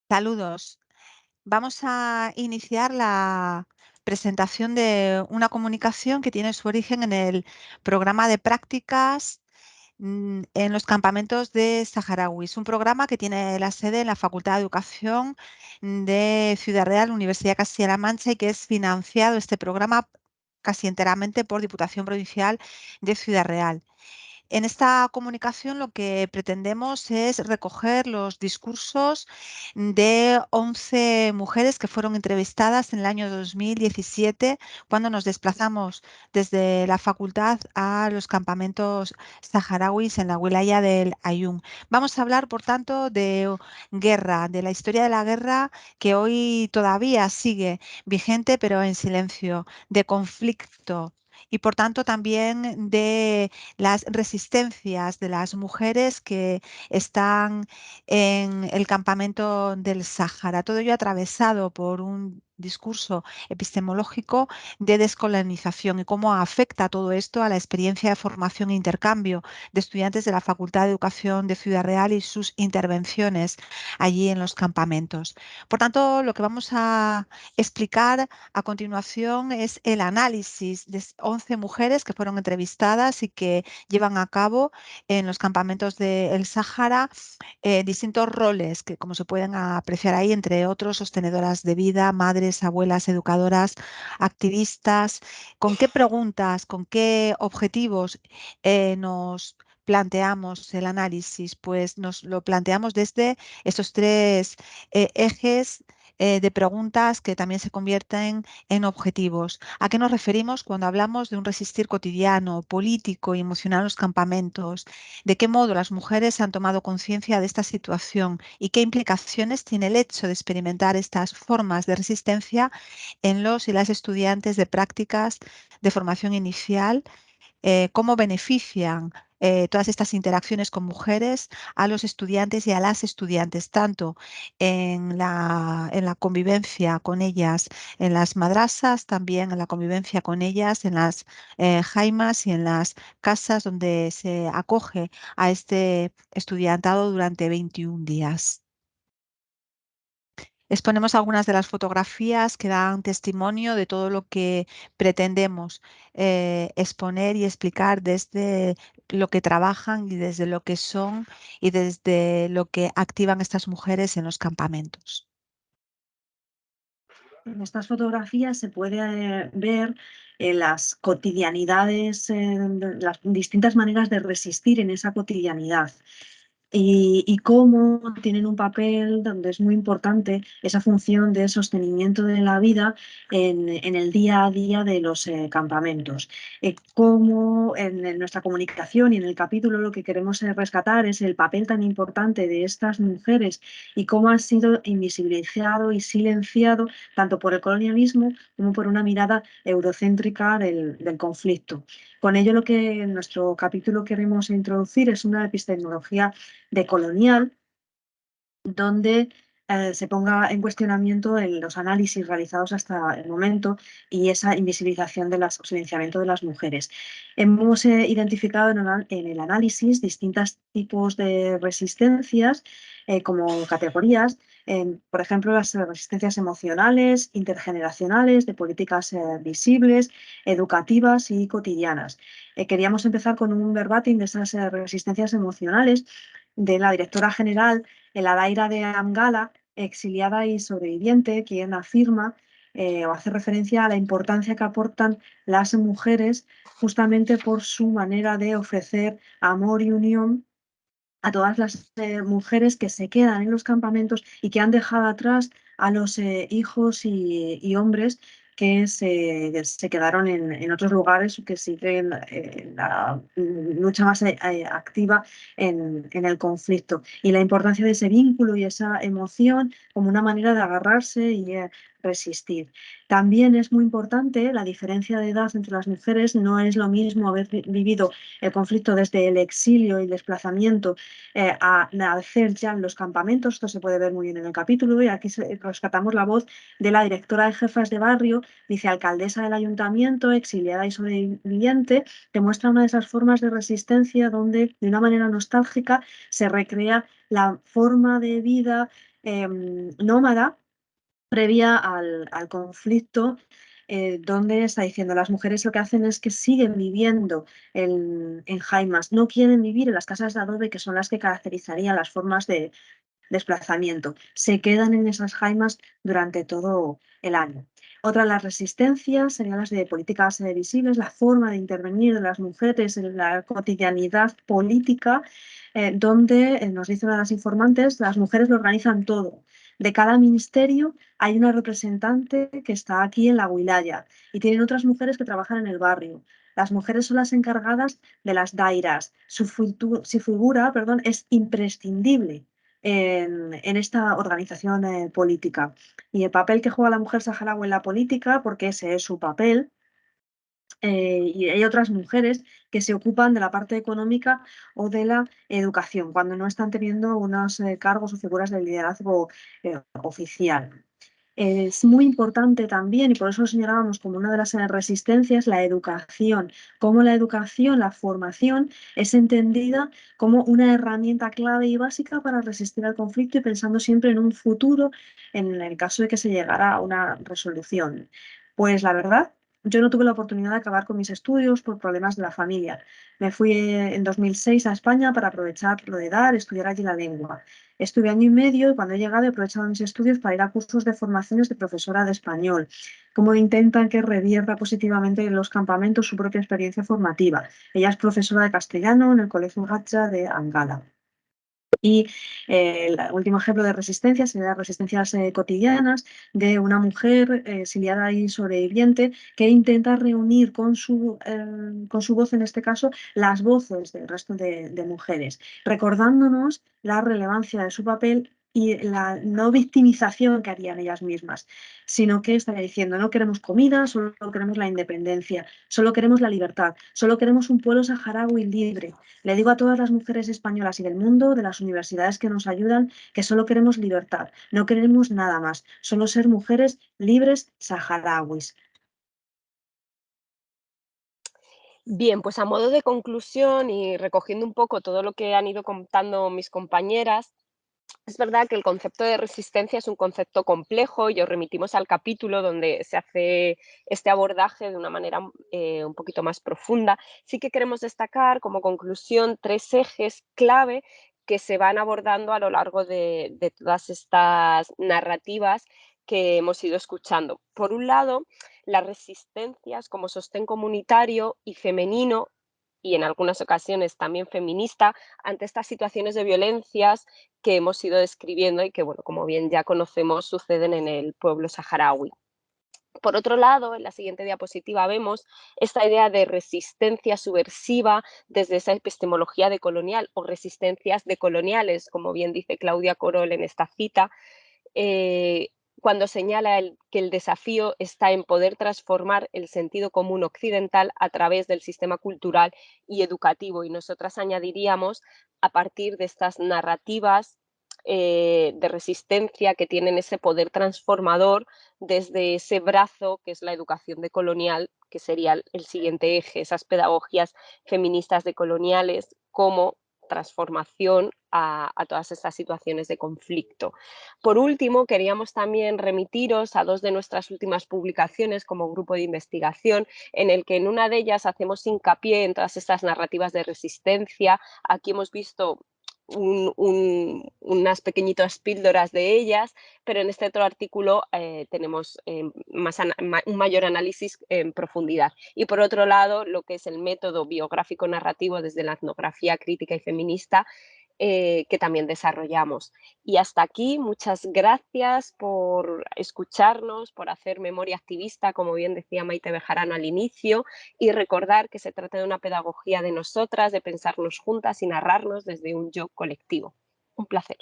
Saludos. Vamos a iniciar la presentación de una comunicación que tiene su origen en el programa de prácticas en los campamentos de saharauis, un programa que tiene la sede en la Facultad de Educación de Ciudad Real, Universidad de Castilla-La Mancha, y que es financiado este programa casi enteramente por Diputación Provincial de Ciudad Real. En esta comunicación lo que pretendemos es recoger los discursos de 11 mujeres que fueron entrevistadas en el año 2017 cuando nos desplazamos desde la facultad a los campamentos saharauis en la wilaya del Aaiún. Vamos a hablar, por tanto, de guerra, de la historia de la guerra que hoy todavía sigue vigente, pero en silencio, de conflicto y, por tanto, también de las resistencias de las mujeres que están en el campamento del Sáhara. Todo ello atravesado por un discurso epistemológico de descolonización y cómo afecta todo esto a la experiencia de formación e intercambio de estudiantes de la Facultad de Educación de Ciudad Real y sus intervenciones allí en los campamentos. Por tanto, lo que vamos a explicar a continuación es el análisis de 11 mujeres que fueron entrevistadas y que llevan a cabo en los campamentos del Sáhara distintos roles que, como se pueden apreciar ahí, entre otros, sostenedoras de vida, madres, abuelas, educadoras, activistas. ¿Con qué preguntas, con qué objetivos nos planteamos el análisis? Pues nos lo planteamos desde estos tres ejes de preguntas que también se convierten en objetivos. ¿A qué nos referimos cuando hablamos de un resistir cotidiano, político y emocional en los campamentos? ¿De qué modo las mujeres han tomado conciencia de esta situación y qué implicaciones tiene el hecho de experimentar estas formas de resistencia en los y las estudiantes de prácticas de formación inicial? ¿Cómo benefician todas estas interacciones con mujeres a los estudiantes y a las estudiantes, tanto en la convivencia con ellas en las madrasas, también en la convivencia con ellas en las jaimas y en las casas donde se acoge a este estudiantado durante 21 días? Exponemos algunas de las fotografías que dan testimonio de todo lo que pretendemos exponer y explicar desde lo que trabajan y desde lo que son y desde lo que activan estas mujeres en los campamentos. En estas fotografías se puede ver las cotidianidades, las distintas maneras de resistir en esa cotidianidad y cómo tienen un papel donde es muy importante esa función de sostenimiento de la vida en el día a día de los campamentos. Cómo en nuestra comunicación y en el capítulo lo que queremos rescatar es el papel tan importante de estas mujeres y cómo ha sido invisibilizado y silenciado tanto por el colonialismo como por una mirada eurocéntrica del conflicto. Con ello, lo que en nuestro capítulo queremos introducir es una epistemología decolonial, donde se ponga en cuestionamiento los análisis realizados hasta el momento y esa invisibilización del silenciamiento de las mujeres. Hemos identificado en el análisis distintos tipos de resistencias como categorías, por ejemplo, las resistencias emocionales, intergeneracionales, de políticas visibles, educativas y cotidianas. Queríamos empezar con un verbatim de esas resistencias emocionales de la directora general, el Adaira de Amgala, exiliada y sobreviviente, quien afirma o hace referencia a la importancia que aportan las mujeres justamente por su manera de ofrecer amor y unión a todas las mujeres que se quedan en los campamentos y que han dejado atrás a los hijos y hombres que se quedaron en otros lugares, que siguen la lucha más activa en el conflicto. Y la importancia de ese vínculo y esa emoción como una manera de agarrarse y resistir. También es muy importante la diferencia de edad entre las mujeres. No es lo mismo haber vivido el conflicto desde el exilio y el desplazamiento a nacer ya en los campamentos. Esto se puede ver muy bien en el capítulo, y aquí rescatamos la voz de la directora de Jefas de Barrio, vicealcaldesa del ayuntamiento, exiliada y sobreviviente, que muestra una de esas formas de resistencia donde de una manera nostálgica se recrea la forma de vida nómada previa al conflicto, donde está diciendo las mujeres lo que hacen es que siguen viviendo en jaimas, no quieren vivir en las casas de adobe, que son las que caracterizarían las formas de desplazamiento. Se quedan en esas jaimas durante todo el año. Otra de las resistencias serían las de políticas visibles, la forma de intervenir de las mujeres en la cotidianidad política, donde nos dicen a las informantes, las mujeres lo organizan todo. De cada ministerio hay una representante que está aquí en la wilaya y tienen otras mujeres que trabajan en el barrio. Las mujeres son las encargadas de las dairas. Su figura, perdón, es imprescindible en esta organización política. Y el papel que juega la mujer saharaui en la política, porque ese es su papel, y hay otras mujeres que se ocupan de la parte económica o de la educación, cuando no están teniendo unos cargos o figuras de liderazgo oficial. Es muy importante también, y por eso lo señalábamos como una de las resistencias, la educación. Cómo la educación, la formación, es entendida como una herramienta clave y básica para resistir al conflicto, y pensando siempre en un futuro en el caso de que se llegara a una resolución. Pues la verdad, yo no tuve la oportunidad de acabar con mis estudios por problemas de la familia. Me fui en 2006 a España para aprovechar lo de dar, estudiar allí la lengua. Estuve año y medio, y cuando he llegado he aprovechado mis estudios para ir a cursos de formaciones de profesora de español. Cómo intentan que revierta positivamente en los campamentos su propia experiencia formativa. Ella es profesora de castellano en el Colegio Gacha de Angala. Y el último ejemplo de resistencia sería las resistencias cotidianas de una mujer exiliada y sobreviviente que intenta reunir con su voz, en este caso, las voces del resto de mujeres, recordándonos la relevancia de su papel y la no victimización que harían ellas mismas, sino que estaría diciendo: no queremos comida, solo queremos la independencia, solo queremos la libertad, solo queremos un pueblo saharaui libre. Le digo a todas las mujeres españolas y del mundo, de las universidades que nos ayudan, que solo queremos libertad, no queremos nada más, solo ser mujeres libres saharauis. Bien, pues a modo de conclusión y recogiendo un poco todo lo que han ido contando mis compañeras, es verdad que el concepto de resistencia es un concepto complejo y os remitimos al capítulo donde se hace este abordaje de una manera un poquito más profunda. Sí que queremos destacar como conclusión tres ejes clave que se van abordando a lo largo de todas estas narrativas que hemos ido escuchando. Por un lado, las resistencias como sostén comunitario y femenino, y en algunas ocasiones también feminista, ante estas situaciones de violencias que hemos ido describiendo y que, bueno, como bien ya conocemos, suceden en el pueblo saharaui. Por otro lado, en la siguiente diapositiva vemos esta idea de resistencia subversiva desde esa epistemología decolonial o resistencias decoloniales, como bien dice Claudia Corol en esta cita, eh, cuando señala que el desafío está en poder transformar el sentido común occidental a través del sistema cultural y educativo. Y nosotras añadiríamos, a partir de estas narrativas de resistencia que tienen ese poder transformador desde ese brazo que es la educación decolonial, que sería el siguiente eje, esas pedagogías feministas decoloniales como transformación a todas estas situaciones de conflicto. Por último, queríamos también remitiros a dos de nuestras últimas publicaciones como grupo de investigación, en el que en una de ellas hacemos hincapié en todas estas narrativas de resistencia. Aquí hemos visto unas pequeñitas píldoras de ellas, pero en este otro artículo tenemos un mayor análisis en profundidad. Y por otro lado, lo que es el método biográfico narrativo desde la etnografía crítica y feminista, que también desarrollamos. Y hasta aquí, muchas gracias por escucharnos, por hacer memoria activista, como bien decía Maite Bejarano al inicio, y recordar que se trata de una pedagogía de nosotras, de pensarnos juntas y narrarnos desde un yo colectivo. Un placer.